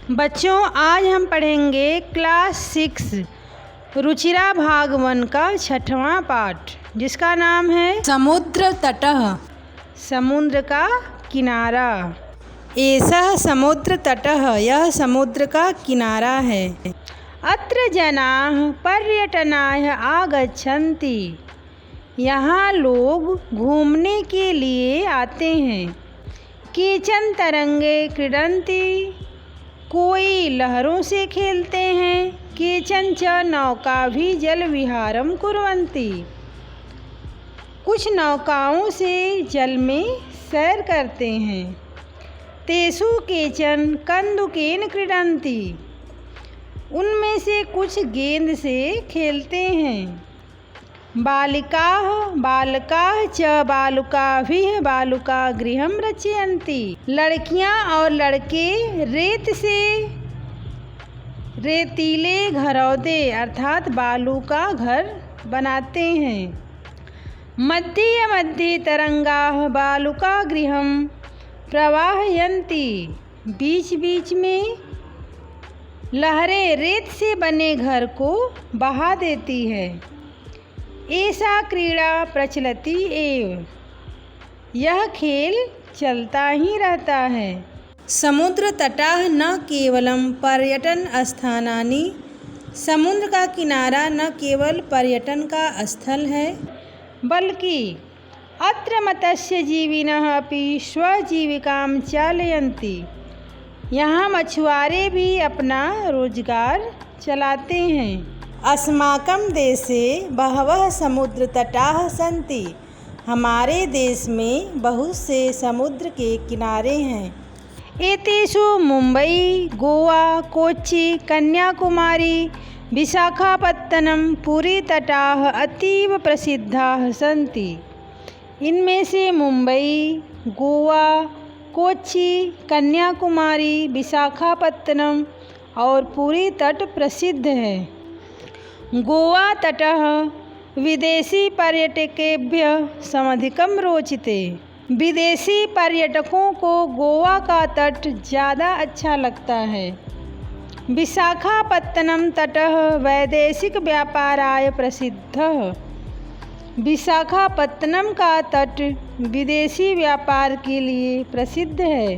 बच्चों, आज हम पढ़ेंगे क्लास 6 रुचिरा भाग 1 का 6वां पाठ, जिसका नाम है समुद्र तटः। समुद्र का किनारा। एषः समुद्र तटः, यह समुद्र का किनारा है। अत्र जनाः पर्यटनाय आगच्छन्ति, यहाँ लोग घूमने के लिए आते हैं। केचन तरंगे क्रीडन्ति, कोई लहरों से खेलते हैं। केचन च नौका भी जल विहारम कुर्वन्ति, कुछ नौकाओं से जल में सैर करते हैं। तेषु केचन कन्दुकेन क्रीडन्ति, उनमें से कुछ गेंद से खेलते हैं। बालिकाः बालकाः च बालुकाभिः बालुकागृहं रचयन्ति, लड़कियां और लड़के रेत से रेतीले घरौदे अर्थात बालू का घर बनाते हैं। मध्ये मध्ये तरंगाः बालुकागृहं प्रवाहयन्ति, बीच बीच में लहरें रेत से बने घर को बहा देती है। ऐसा क्रीड़ा प्रचलति एव, यह खेल चलता ही रहता है। समुद्र तटः न केवलं पर्यटन स्थानानि, समुद्र का किनारा न केवल पर्यटन का स्थल है, बल्कि अत्र मत्स्यजीविनः अपि स्वजीविकां चालयन्ति, यहाँ मछुआरे भी अपना रोजगार चलाते हैं। अस्माकं देशे बहवः समुद्र तटाः सन्ति, हमारे देश में बहुत से समुद्र के किनारे हैं। एतेषु मुंबई, गोवा, कोच्चि, कन्याकुमारी, विशाखापत्तनम, पुरी तटाः अतीव प्रसिद्धाः सन्ति। इनमें से मुंबई, गोवा, कोच्चि, कन्याकुमारी, विशाखापत्तनम और पुरी तट प्रसिद्ध है। गोवा तटः विदेशी पर्यटकेभ्यः समधिकं रोचते, विदेशी पर्यटकों को गोवा का तट ज़्यादा अच्छा लगता है। विशाखापत्तनम तटः वैदेशिक व्यापाराय प्रसिद्धः, विशाखापत्तनम का तट विदेशी व्यापार के लिए प्रसिद्ध है।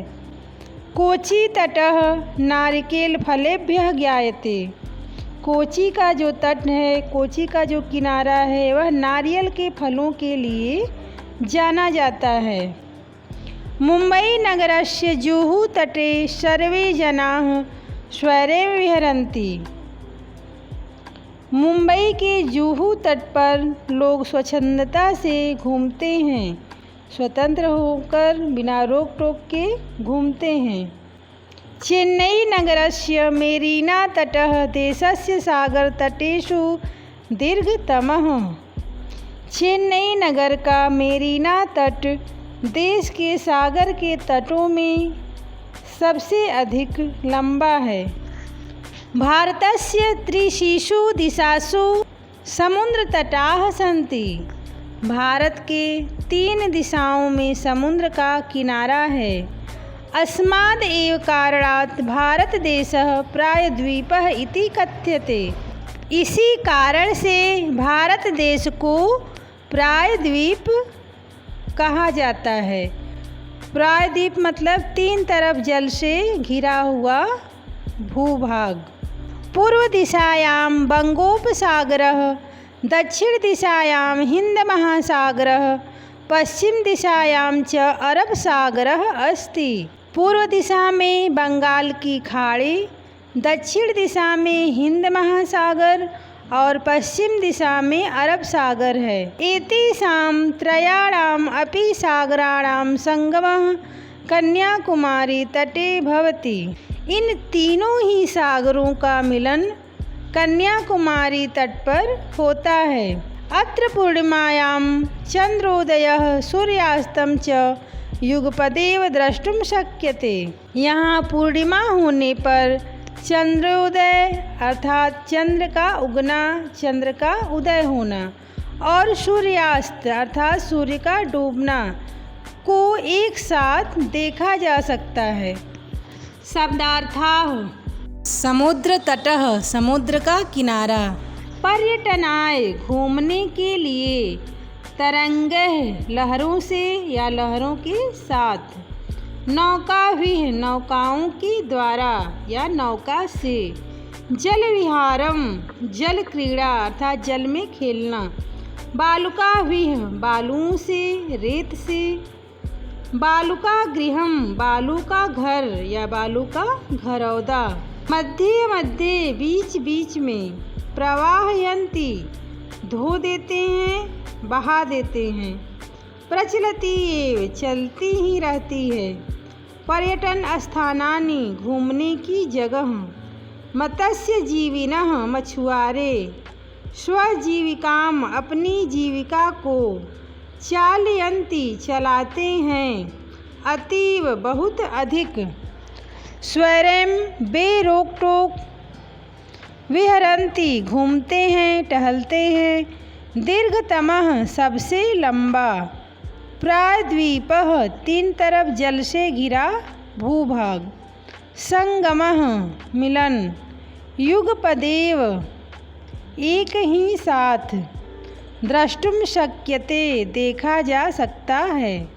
कोच्चि तटः नारिकेल फलेभ्यः ज्ञायते, कोच्चि का जो तट है, कोच्चि का जो किनारा है, वह नारियल के फलों के लिए जाना जाता है। मुंबई नगरस्य जुहू तटे सर्वे जनाः स्वैरेव विहरन्ति, मुंबई के जुहू तट पर लोग स्वच्छंदता से घूमते हैं, स्वतंत्र होकर बिना रोक टोक के घूमते हैं। चेन्नई नगरस्य मेरीना तटः देशस्य सागर तटेषु दीर्घतमः, चेन्नई नगर का मेरीना तट देश के सागर के तटों में सबसे अधिक लंबा है। भारतस्य त्रिषु दिशासु समुद्र तटाः सन्ति, भारत के 3 दिशाओं में समुद्र का किनारा है। अस्माद् एव कारणात् भारत देशः प्रायद्वीपः इति कथ्यते, इसी कारण से भारत देश को प्रायद्वीप कहा जाता है। प्रायद्वीप मतलब 3 तरफ जल से घिरा हुआ भूभाग। पूर्व दिशायां बंगोपसागरः, दक्षिण दिशायां हिंद महासागरः, पश्चिम दिशायां च अरब सागरः अस्ति। पूर्व दिशा में बंगाल की खाड़ी, दक्षिण दिशा में हिंद महासागर और पश्चिम दिशा में अरब सागर है। एतेषां त्रयाणाम् अपि सागराणां संगमः कन्याकुमारी तटे भवति, इन तीनों ही सागरों का मिलन कन्याकुमारी तट पर होता है। अत्र पूर्णिमायां चंद्रोदयः सूर्यास्तं च युगपदेव द्रष्टुम शक्यते, यहाँ पूर्णिमा होने पर चंद्रोदय अर्थात चंद्र का उगना, चंद्र का उदय होना और सूर्यास्त अर्थात सूर्य का डूबना को एक साथ देखा जा सकता है। शब्दार्थाः समुद्र तटः समुद्र का किनारा। पर्यटनाय घूमने के लिए। तरंगैः लहरों से या लहरों के साथ। नौकाभिः नौकाओं के द्वारा या नौका से। जल विहारम जल क्रीड़ा अर्थात जल में खेलना। बालुकाभिः बालुओं से रेत से। बालुका गृहम बालू का घर या बालू का घरौदा। मध्य मध्य बीच बीच में। प्रवाहयन्ति धो देते हैं बहा देते हैं। प्रचलति एव चलती ही रहती है। पर्यटन स्थानानि घूमने की जगह। मत्स्य जीविनः मछुआरे। स्वजीविकाम अपनी जीविका को। चालयन्ति चलाते हैं। अतीव बहुत अधिक। स्वैरम बेरोक टोक। विहरन्ति घूमते हैं टहलते हैं। दीर्घतमः सबसे लंबा। प्रायद्वीपः तीन तरफ जल से घिरा भूभाग। संगमः मिलन। युगपदेव एक ही साथ। द्रष्टुम शक्यते देखा जा सकता है।